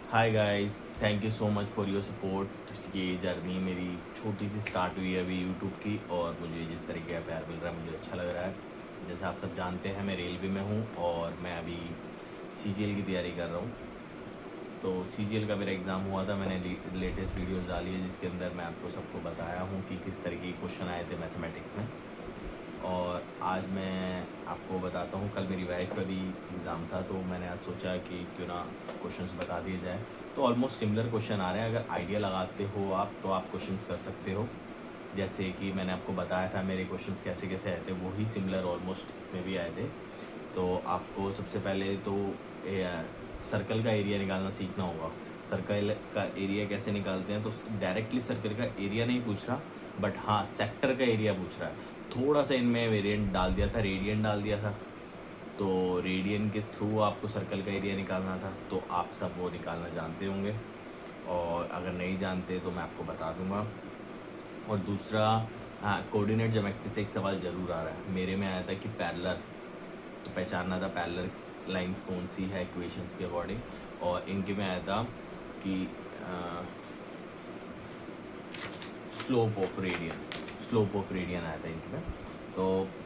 Hi guys, thank you so much for your support. ये journey मेरी छोटी सी start हुई है अभी यूट्यूब की, और मुझे जिस तरीके का प्यार मिल रहा है मुझे अच्छा लग रहा है। जैसे आप सब जानते हैं, मैं रेलवे में हूँ और मैं अभी सीजीएल की तैयारी कर रहा हूँ। तो सीजीएल का मेरा एग्ज़ाम हुआ था, मैंने लेटेस्ट वीडियोस डाली है जिसके अंदर मैं आपको सबको बताया हूँ कि किस तरीके के क्वेश्चन आए थे मैथमेटिक्स में। और आज मैं आपको बताता हूँ, कल मेरी वाइफ का भी एग्ज़ाम था तो मैंने आज सोचा कि क्यों ना क्वेश्चंस बता दिए जाए। तो ऑलमोस्ट सिमिलर क्वेश्चन आ रहे हैं, अगर आइडिया लगाते हो आप तो आप क्वेश्चंस कर सकते हो। जैसे कि मैंने आपको बताया था मेरे क्वेश्चंस कैसे कैसे आए थे, वही सिमिलर ऑलमोस्ट इसमें भी आए थे। तो आपको सबसे पहले तो सर्कल का एरिया निकालना सीखना होगा। सर्कल का एरिया कैसे निकालते हैं, तो डायरेक्टली सर्कल का एरिया नहीं पूछ रहा, बट हाँ सेक्टर का एरिया पूछ रहा है। थोड़ा सा इनमें वेरिएंट डाल दिया था, रेडियन डाल दिया था। तो रेडियन के थ्रू आपको सर्कल का एरिया निकालना था, तो आप सब वो निकालना जानते होंगे। और अगर नहीं जानते तो मैं आपको बता दूंगा। और दूसरा, हाँ, कोऑर्डिनेट ज्योमेट्री से एक सवाल ज़रूर आ रहा है। मेरे में आया था कि पैरेलल, तो पहचानना था पैरेलल लाइंस कौन सी है इक्वेशंस के अकॉर्डिंग। और इनके में आया था कि स्लोप ऑफ रेडियन आया था इनके में। तो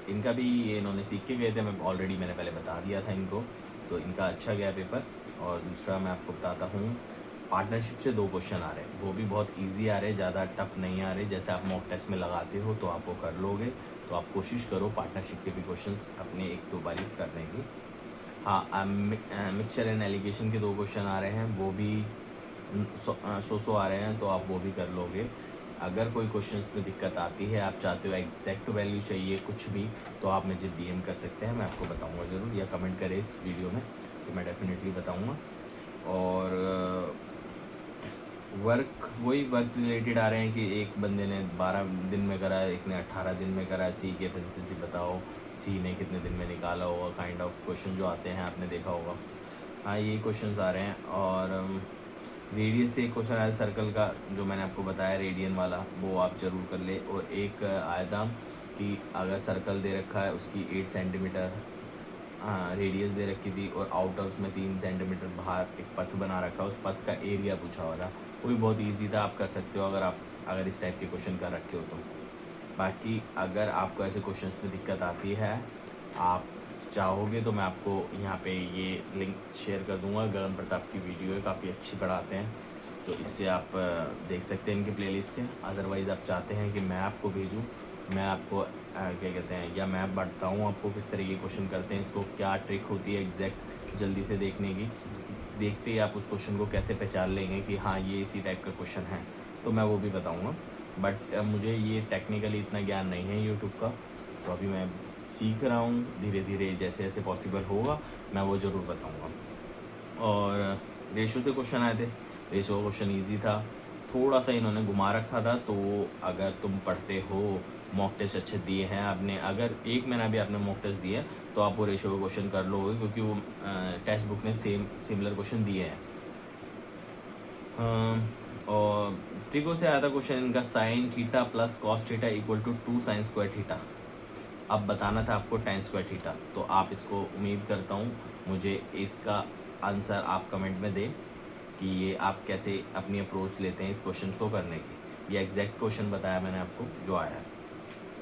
इनका भी ये इन्होंने सीख के गए थे, मैंने पहले बता दिया था इनको। तो इनका अच्छा गया पेपर। और दूसरा मैं आपको बताता हूँ, पार्टनरशिप से 2 क्वेश्चन आ रहे हैं, वो भी बहुत इजी आ रहे हैं, ज़्यादा टफ नहीं आ रहे। जैसे आप मॉक टेस्ट में लगाते हो तो आप वो कर लोगे। तो आप कोशिश करो पार्टनरशिप के भी क्वेश्चंस अपने 1-2 बारी करने की। हाँ, मिक्सचर एंड एलिगेशन के 2 क्वेश्चन आ रहे हैं, वो भी सौ आ रहे हैं, तो आप वो भी कर लोगे। अगर कोई क्वेश्चंस में दिक्कत आती है, आप चाहते हो एग्जैक्ट वैल्यू चाहिए कुछ भी, तो आप मुझे डीएम कर सकते हैं, मैं आपको बताऊंगा ज़रूर, या कमेंट करें इस वीडियो में तो मैं डेफिनेटली बताऊंगा। और वर्क रिलेटेड आ रहे हैं कि एक बंदे ने 12 दिन में करा है, एक ने 18 दिन में करा है। सी की एफिशिएंसी बताओ, सी ने कितने दिन में निकाला होगा, काइंड ऑफ क्वेश्चन जो आते हैं आपने देखा होगा। हाँ, ये क्वेश्चंस आ रहे हैं। और रेडियस से एक क्वेश्चन आया सर्कल का, जो मैंने आपको बताया रेडियन वाला, वो आप ज़रूर कर ले। और एक आया था कि अगर सर्कल दे रखा है, उसकी 8 सेंटीमीटर रेडियस दे रखी थी, और आउटर उसमें 3 सेंटीमीटर बाहर एक पथ बना रखा, उस पथ का एरिया पूछा हुआ था। वो भी बहुत ईजी था, आप कर सकते हो अगर इस टाइप के क्वेश्चन कर रखे हो तो। बाकी अगर आपको ऐसे क्वेश्चंस में दिक्कत आती है, आप चाहोगे तो मैं आपको यहाँ पे ये लिंक शेयर कर दूँगा। गगन प्रताप की वीडियो है, काफ़ी अच्छी पढ़ाते हैं, तो इससे आप देख सकते हैं इनकी प्लेलिस्ट से। अदरवाइज़ आप चाहते हैं कि मैं आपको भेजूँ, मैं आपको क्या कहते हैं, या मैं बताऊँ आपको किस तरीके के क्वेश्चन करते हैं, इसको क्या ट्रिक होती है एग्जैक्ट जल्दी से देखने की, देखते ही आप उस क्वेश्चन को कैसे पहचान लेंगे कि हाँ ये इसी टाइप का क्वेश्चन है, तो मैं वो भी बताऊँगा। बट मुझे ये टेक्निकली इतना ज्ञान नहीं है यूट्यूब का, तो अभी मैं सीख रहा हूँ धीरे धीरे, जैसे जैसे पॉसिबल होगा मैं वो ज़रूर बताऊँगा। और रेशो से क्वेश्चन आए थे, रेशो का क्वेश्चन ईजी था, थोड़ा सा इन्होंने घुमा रखा था। तो अगर तुम पढ़ते हो, मॉक टेस्ट अच्छे दिए हैं आपने, अगर 1 महीना भी आपने मॉक टेस्ट दिए तो आप वो रेशो का क्वेश्चन कर लोगे, क्योंकि वो टेक्स्ट बुक ने सिमिलर क्वेश्चन दिए हैं। और ट्रिको से आया था क्वेश्चन इनका, sine theta plus cos theta equal to 2 sine square theta. अब बताना था आपको tan स्क्वायर थीटा। तो आप इसको, उम्मीद करता हूँ मुझे इसका आंसर आप कमेंट में दें कि ये आप कैसे अपनी अप्रोच लेते हैं इस क्वेश्चन को करने की। ये एग्जैक्ट क्वेश्चन बताया मैंने आपको जो आया है।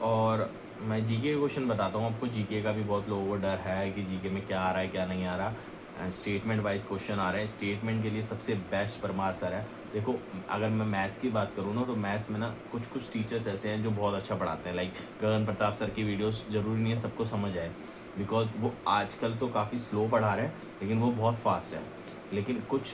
और मैं जीके का क्वेश्चन बताता हूँ आपको। जीके का भी बहुत लोगों को डर है कि जीके में क्या आ रहा है क्या नहीं आ रहा। स्टेटमेंट वाइज क्वेश्चन आ रहे हैं। स्टेटमेंट के लिए सबसे बेस्ट परमार सर है। देखो, अगर मैं मैथ्स की बात करूँ ना, तो मैथ्स में ना कुछ टीचर्स ऐसे हैं जो बहुत अच्छा पढ़ाते हैं। लाइक गगन प्रताप सर की वीडियोस ज़रूरी नहीं है सबको समझ आए, बिकॉज वो आजकल तो काफ़ी स्लो पढ़ा रहे हैं, लेकिन वो बहुत फास्ट है। लेकिन कुछ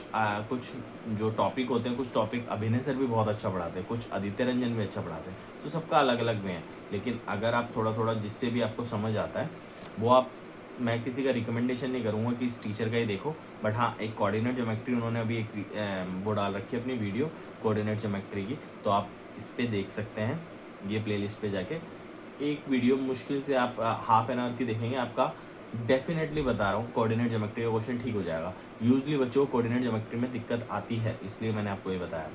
जो टॉपिक होते हैं, कुछ टॉपिक अभिनय सर भी बहुत अच्छा पढ़ाते हैं, कुछ आदित्य रंजन भी अच्छा पढ़ाते हैं। तो सबका अलग अलग में है। लेकिन अगर आप थोड़ा थोड़ा जिससे भी आपको समझ आता है वो आप, मैं किसी का रिकमेंडेशन नहीं करूँगा कि इस टीचर का ही देखो, बट हाँ, एक कोऑर्डिनेट ज्योमेट्री उन्होंने अभी एक वो डाल रखी है अपनी वीडियो कोऑर्डिनेट ज्योमेट्री की, तो आप इस पर देख सकते हैं। ये प्लेलिस्ट पे जाके एक वीडियो मुश्किल से आप हाफ एन आवर की देखेंगे, आपका डेफिनेटली बता रहा हूँ कोऑर्डिनेट ज्योमेट्री का क्वेश्चन ठीक हो जाएगा। यूजली बच्चों को कोऑर्डिनेट ज्योमेट्री में दिक्कत आती है, इसलिए मैंने आपको ये बताया।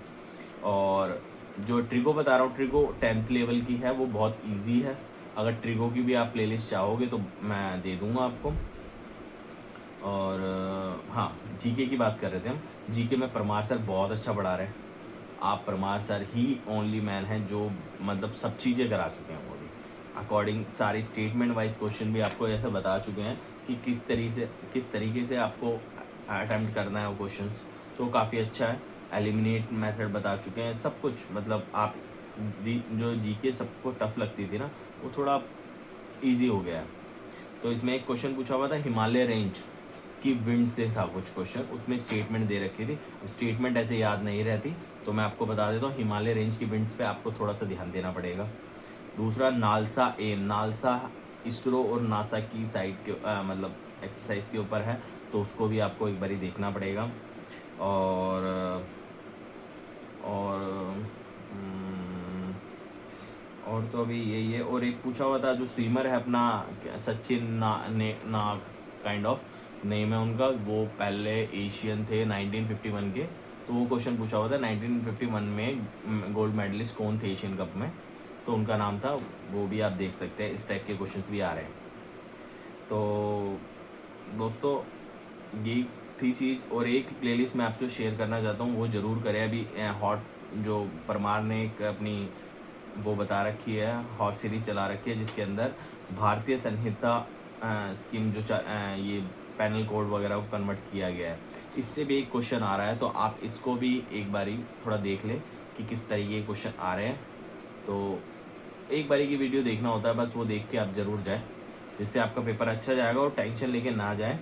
और जो ट्रिगो बता रहा हूँ, ट्रिगो 10th लेवल की है, वो बहुत इजी है। अगर ट्रिगो की भी आप प्लेलिस्ट चाहोगे तो मैं दे दूँगा आपको। और हाँ, जीके की बात कर रहे थे हम। जीके में परमार सर बहुत अच्छा पढ़ा रहे हैं। आप परमार सर ही ओनली मैन हैं जो मतलब सब चीज़ें करा चुके हैं वो भी। अकॉर्डिंग सारी स्टेटमेंट वाइज क्वेश्चन भी आपको ऐसे बता चुके हैं कि किस तरीके से आपको अटेम्प्ट करना है वो क्वेश्चंस। तो काफ़ी अच्छा है। एलिमिनेट मेथड बता चुके हैं सब कुछ। मतलब आप जो जीके सबको टफ लगती थी ना, वो थोड़ा इजी हो गया है। तो इसमें एक क्वेश्चन पूछा हुआ था हिमालय रेंज की विंड से था कुछ क्वेश्चन, उसमें स्टेटमेंट दे रखी थी। स्टेटमेंट ऐसे याद नहीं रहती, तो मैं आपको बता देता हूँ। हिमालय रेंज की विंड्स पे आपको थोड़ा सा ध्यान देना पड़ेगा। दूसरा नालसा एम, नालसा इसरो और नासा की साइड के मतलब एक्सरसाइज के ऊपर है, तो उसको भी आपको एक बारी देखना पड़ेगा। और और और तो अभी यही है। और एक पूछा हुआ था जो स्विमर है अपना सचिन नाग काइंड ऑफ नेम है उनका, वो पहले एशियन थे 1951 के। तो वो क्वेश्चन पूछा हुआ था 1951 में गोल्ड मेडलिस्ट कौन थे एशियन कप में, तो उनका नाम था। वो भी आप देख सकते हैं, इस टाइप के क्वेश्चंस भी आ रहे हैं। तो दोस्तों ये थी चीज़। और एक प्लेलिस्ट मैं आपसे शेयर करना चाहता हूँ, वो ज़रूर करें। अभी हॉट जो परमार ने एक अपनी वो बता रखी है, हॉट सीरीज चला रखी है, जिसके अंदर भारतीय संहिता स्कीम जो ये पैनल कोड वगैरह को कन्वर्ट किया गया है, इससे भी एक क्वेश्चन आ रहा है। तो आप इसको भी एक बारी थोड़ा देख लें कि किस तरीके के क्वेश्चन आ रहे हैं। तो एक बारी की वीडियो देखना होता है, बस वो देख के आप ज़रूर जाएँ, जिससे आपका पेपर अच्छा जाएगा और टेंशन लेके ना जाए।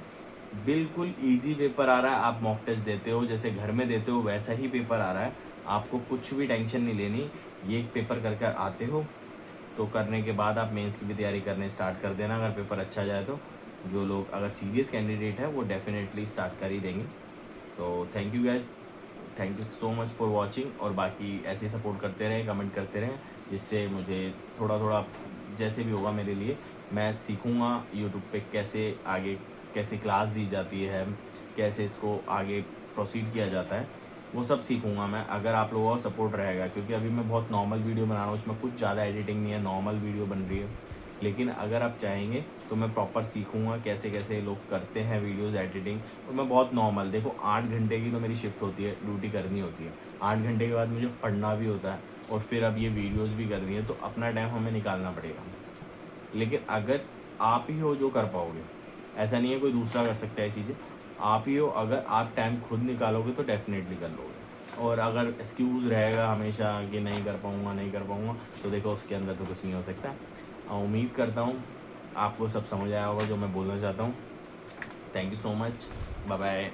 बिल्कुल इजी पेपर आ रहा है। आप मॉक टेस्ट देते हो जैसे घर में देते हो, वैसा ही पेपर आ रहा है। आपको कुछ भी टेंशन नहीं लेनी। ये एक पेपर कर कर आते हो, तो करने के बाद आप मेंस की भी तैयारी करने स्टार्ट कर देना। अगर पेपर अच्छा जाए तो जो लोग अगर सीरियस कैंडिडेट है वो डेफिनेटली स्टार्ट कर ही देंगे। तो thank you guys, thank you so much for watching. और बाकी ऐसे ही सपोर्ट करते रहें, कमेंट करते रहें, जिससे मुझे थोड़ा थोड़ा जैसे भी होगा मेरे लिए, मैं सीखूँगा यूट्यूब पे कैसे क्लास दी जाती है, कैसे इसको आगे प्रोसीड किया जाता है, वो सब सीखूँगा मैं, अगर आप लोगों का सपोर्ट रहेगा। क्योंकि अभी मैं बहुत नॉर्मल वीडियो बना रहा हूँ, उसमें कुछ ज़्यादा एडिटिंग नहीं है, नॉर्मल वीडियो बन रही है। लेकिन अगर आप चाहेंगे तो मैं प्रॉपर सीखूँगा कैसे कैसे लोग करते हैं वीडियोज़ एडिटिंग। और मैं बहुत नॉर्मल, देखो 8 घंटे की तो मेरी शिफ्ट होती है, ड्यूटी करनी होती है। 8 घंटे के बाद मुझे पढ़ना भी होता है, और फिर अब ये वीडियोज़ भी करनी है, तो अपना टाइम हमें निकालना पड़ेगा। लेकिन अगर आप ही हो जो कर पाओगे, ऐसा नहीं है कोई दूसरा कर सकता है चीज़ें, आप ही हो। अगर आप टाइम खुद निकालोगे तो डेफिनेटली कर लोगे। और अगर एक्सक्यूज़ रहेगा हमेशा कि नहीं कर पाऊँगा, तो देखो उसके अंदर तो कुछ नहीं हो सकता। उम्मीद करता हूँ आपको सब समझ आया होगा जो मैं बोलना चाहता हूँ। Thank you so much, bye bye.